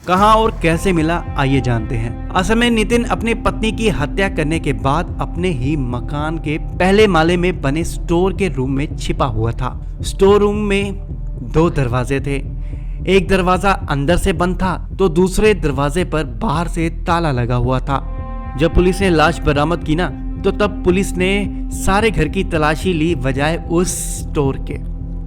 कहां और कैसे मिला, आइए जानते हैं। असल में नितिन अपनी पत्नी की हत्या करने के बाद अपने ही मकान के पहले माले में बने स्टोर के रूम में छिपा हुआ था। स्टोर रूम में 2 दरवाजे थे। एक दरवाजा अंदर से बंद था तो दूसरे दरवाजे पर बाहर से ताला लगा हुआ था। जब पुलिस ने लाश बरामद की ना, तो तब पुलिस ने सारे घर की तलाशी ली बजाय उस स्टोर के,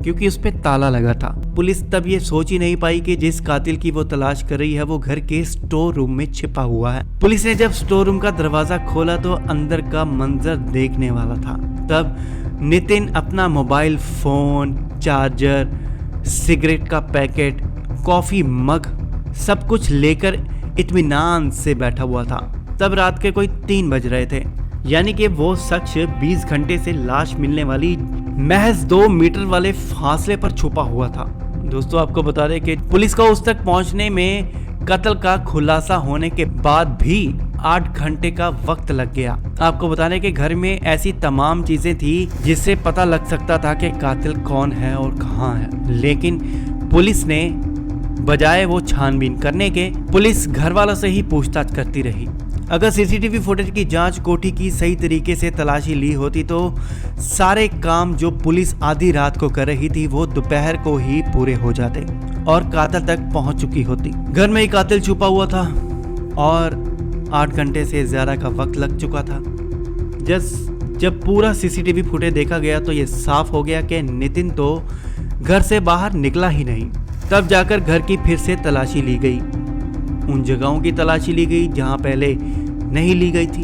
क्योंकि उस पे ताला लगा था। पुलिस तब ये सोच ही नहीं पाई कि जिस कातिल की वो तलाश कर रही है वो घर के स्टोर रूम में छिपा हुआ है। पुलिस ने जब स्टोर रूम का दरवाजा खोला तो अंदर का मंजर देखने वाला था। तब नितिन अपना मोबाइल फोन, चार्जर, सिगरेट का पैकेट, कॉफी मग सब कुछ लेकर इत्मीनान से बैठा हुआ था। तब रात के कोई 3 बज रहे थे, यानी कि वो शख्स 20 घंटे से लाश मिलने वाली महज 2 मीटर वाले फासले पर छुपा हुआ था। दोस्तों, आपको बता दें कि पुलिस को उस तक पहुंचने में कत्ल का खुलासा होने के बाद भी 8 घंटे का वक्त लग गया। आपको बताने के घर में ऐसी तमाम चीजें थी जिससे पता लग सकता था कि कातिल कौन है और कहां है, लेकिन पुलिस ने बजाय वो छानबीन करने के, पुलिस घर वालों से ही पूछताछ करती रही। अगर सीसीटीवी फुटेज की जांच, कोठी की सही तरीके से तलाशी ली होती तो सारे काम जो पुलिस आधी रात को कर रही थी वो दोपहर को ही पूरे हो जाते और कातिल तक पहुंच चुकी होती। घर में ही कातिल छुपा हुआ था और 8 घंटे से ज्यादा का वक्त लग चुका था। जब पूरा सीसीटीवी फुटेज देखा गया तो ये साफ हो गया कि नितिन तो घर से बाहर निकला ही नहीं। तब जाकर घर की फिर से तलाशी ली गई, उन जगहों की तलाशी ली गई जहां पहले नहीं ली गई थी।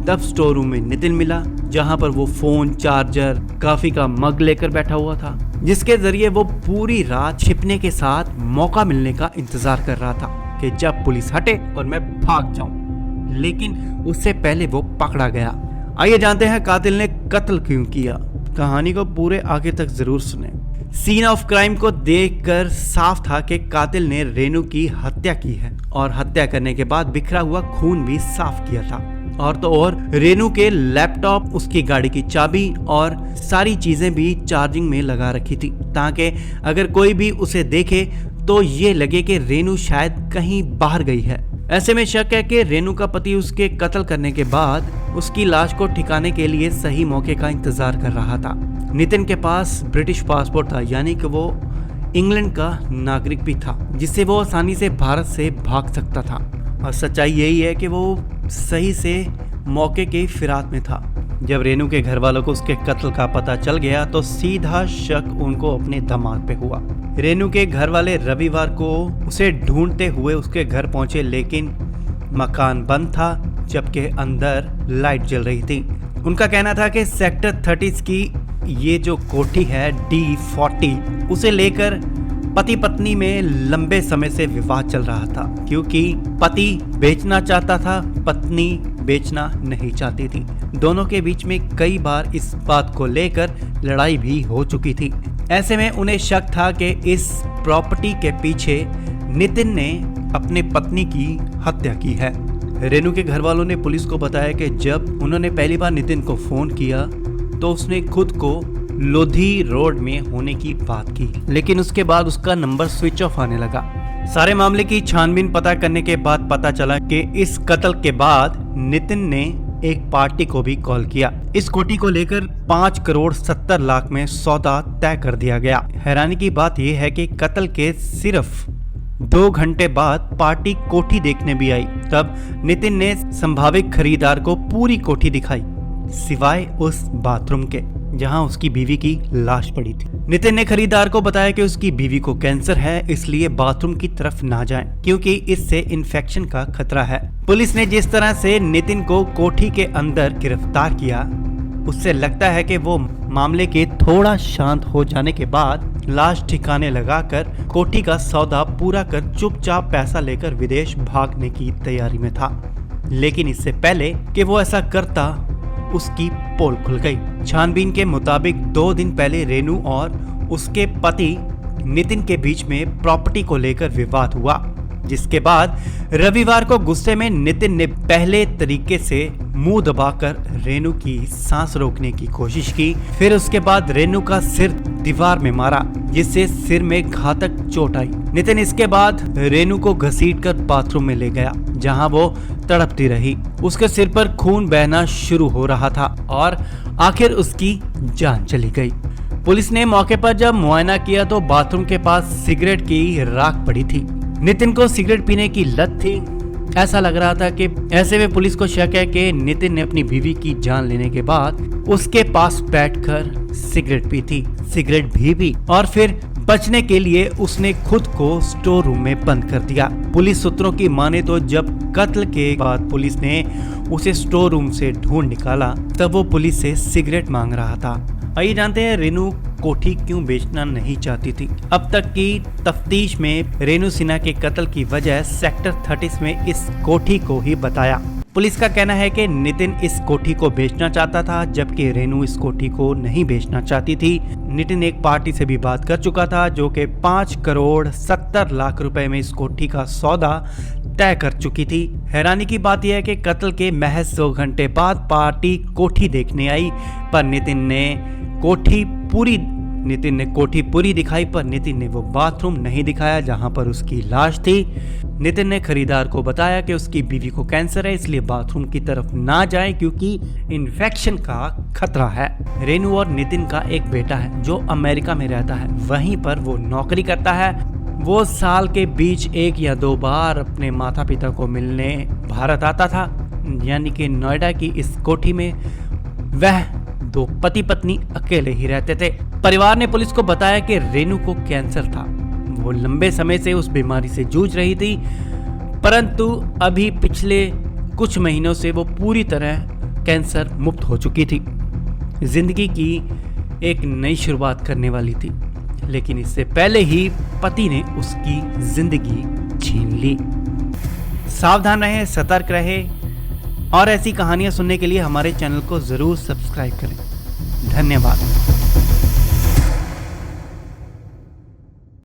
तब स्टोर रूम में नितिन मिला, जहां पर वो फोन, चार्जर, कॉफी का मग लेकर बैठा हुआ था, जिसके जरिए वो पूरी रात छिपने के साथ मौका मिलने का इंतजार कर रहा था कि जब पुलिस हटे और मैं भाग जाऊं। लेकिन उससे पहले वो पकड़ा गया। आइए जानते हैं कातिल ने कत्ल क्यों किया। कहानी को पूरे आगे तक जरूर सुने। सीन ऑफ क्राइम को देखकर साफ था कि कातिल ने रेनू की हत्या की है और हत्या करने के बाद बिखरा हुआ खून भी साफ किया था। और तो और रेनू के लैपटॉप, उसकी गाड़ी की चाबी और सारी चीजें भी चार्जिंग में लगा रखी थी, ताकि अगर कोई भी उसे देखे तो ये लगे कि रेनू शायद कहीं बाहर गई है। ऐसे में शक है कि रेनू का पति उसके कत्ल करने के बाद उसकी लाश को ठिकाने के लिए सही मौके का इंतजार कर रहा था। नितिन के पास ब्रिटिश पासपोर्ट था, यानी कि वो इंग्लैंड का नागरिक भी था, जिससे वो आसानी से भारत से भाग सकता था। और सच्चाई यही है कि वो सही से मौके के फिराक में था। जब रेनू के घर वालों को उसके कत्ल का पता चल गया तो सीधा शक उनको अपने दामाद पे हुआ। रेनू के घर वाले रविवार को उसे ढूंढते हुए उसके घर पहुंचे, लेकिन मकान बंद था जबकि अंदर लाइट जल रही थी। उनका कहना था कि सेक्टर 30 की ये जो कोठी है D40, उसे लेकर पति पत्नी में लंबे समय से विवाद चल रहा था, क्योंकि पति बेचना चाहता था, पत्नी बेचना नहीं चाहती थी। दोनों के बीच में कई बार इस बात को लेकर लड़ाई भी हो चुकी थी। ऐसे में उन्हें शक था कि इस प्रॉपर्टी के पीछे नितिन ने अपने पत्नी की हत्या की है। रेनू के घर वालों ने पुलिस को बताया कि जब उन्होंने पहली बार नितिन को फोन किया तो उसने खुद को लोधी रोड में होने की बात की, लेकिन उसके बाद उसका नंबर स्विच ऑफ आने लगा। सारे मामले की छानबीन पता करने के बाद पता चला कि इस कत्ल के बाद नितिन ने एक पार्टी को भी कॉल किया। इस कोठी को लेकर 5 करोड़ 70 लाख में सौदा तय कर दिया गया। हैरानी की बात यह है कि कत्ल के सिर्फ 2 घंटे बाद पार्टी कोठी देखने भी आई। तब नितिन ने संभावित खरीदार को पूरी कोठी दिखाई, सिवाय उस बाथरूम के जहां उसकी बीवी की लाश पड़ी थी। नितिन ने खरीदार को बताया कि उसकी बीवी को कैंसर है, इसलिए बाथरूम की तरफ ना जाएं, क्योंकि इससे इन्फेक्शन का खतरा है। पुलिस ने जिस तरह से नितिन को कोठी के अंदर गिरफ्तार किया, उससे लगता है कि वो मामले के थोड़ा शांत हो जाने के बाद लाश ठिकाने लगाकर कोठी का सौदा पूरा कर चुपचाप पैसा लेकर विदेश भागने की तैयारी में था। लेकिन इससे पहले कि वो ऐसा करता, उसकी पोल खुल गई। छानबीन के मुताबिक 2 दिन पहले रेनू और उसके पति नितिन के बीच में प्रॉपर्टी को लेकर विवाद हुआ, जिसके बाद रविवार को गुस्से में नितिन ने पहले तरीके से मुंह दबाकर रेनू की सांस रोकने की कोशिश की। फिर उसके बाद रेनू का सिर दीवार में मारा, जिससे सिर में घातक चोट आई। नितिन इसके बाद रेनू को घसीटकर बाथरूम में ले गया, जहां वो तड़पती रही। उसके सिर पर खून बहना शुरू हो रहा था और आखिर उसकी जान चली गई। पुलिस ने मौके पर जब मुआयना किया तो बाथरूम के पास सिगरेट की राख पड़ी थी। नितिन को सिगरेट पीने की लत थी। ऐसा लग रहा था कि ऐसे में पुलिस को शक है कि नितिन ने अपनी बीवी की जान लेने के बाद उसके पास बैठकर सिगरेट पी थी, सिगरेट भी पी और फिर बचने के लिए उसने खुद को स्टोर रूम में बंद कर दिया। पुलिस सूत्रों की माने तो जब कत्ल के बाद पुलिस ने उसे स्टोर रूम से ढूंढ निकाला तब वो पुलिस से सिगरेट मांग रहा था। आइए जानते हैं रेनू कोठी क्यों बेचना नहीं चाहती थी। अब तक की तफ्तीश में रेनू सिन्हा के कत्ल की वजह सेक्टर 30 में इस कोठी को ही बताया। पुलिस का कहना है कि नितिन इस कोठी को बेचना चाहता था, जबकि रेनू इस कोठी को नहीं बेचना चाहती थी। नितिन एक पार्टी से भी बात कर चुका था जो कि 5 करोड़ 70 लाख रुपए में इस कोठी का सौदा तय कर चुकी थी। हैरानी की बात यह है कि कत्ल के महज 2 घंटे बाद पार्टी कोठी देखने आई, पर नितिन ने कोठी पूरी दिखाई, पर नितिन ने वो बाथरूम नहीं दिखाया जहां पर उसकी लाश थी। नितिन ने खरीदार को बताया कि उसकी बीवी को कैंसर है, इसलिए बाथरूम की तरफ ना जाए क्योंकि इन्फेक्शन का खतरा है। रेनू और नितिन का एक बेटा है जो अमेरिका में रहता है, वहीं पर वो नौकरी करता है। वो साल के बीच 1 या 2 बार अपने माता पिता को मिलने भारत आता था, यानी कि नोएडा की इस कोठी में वह 2 पति पत्नी अकेले ही रहते थे। परिवार ने पुलिस को बताया कि रेनू को कैंसर था। वो लंबे समय से उस बीमारी से जूझ रही थी, परंतु अभी पिछले कुछ महीनों से वो पूरी तरह कैंसर मुक्त हो चुकी थी। जिंदगी की एक नई शुरुआत करने वाली थी, लेकिन इससे पहले ही पति ने उसकी जिंदगी छीन ली। सावधान रहें, सतर्क रहें और ऐसी कहानियां सुनने के लिए हमारे चैनल को जरूर सब्सक्राइब करें। धन्यवाद।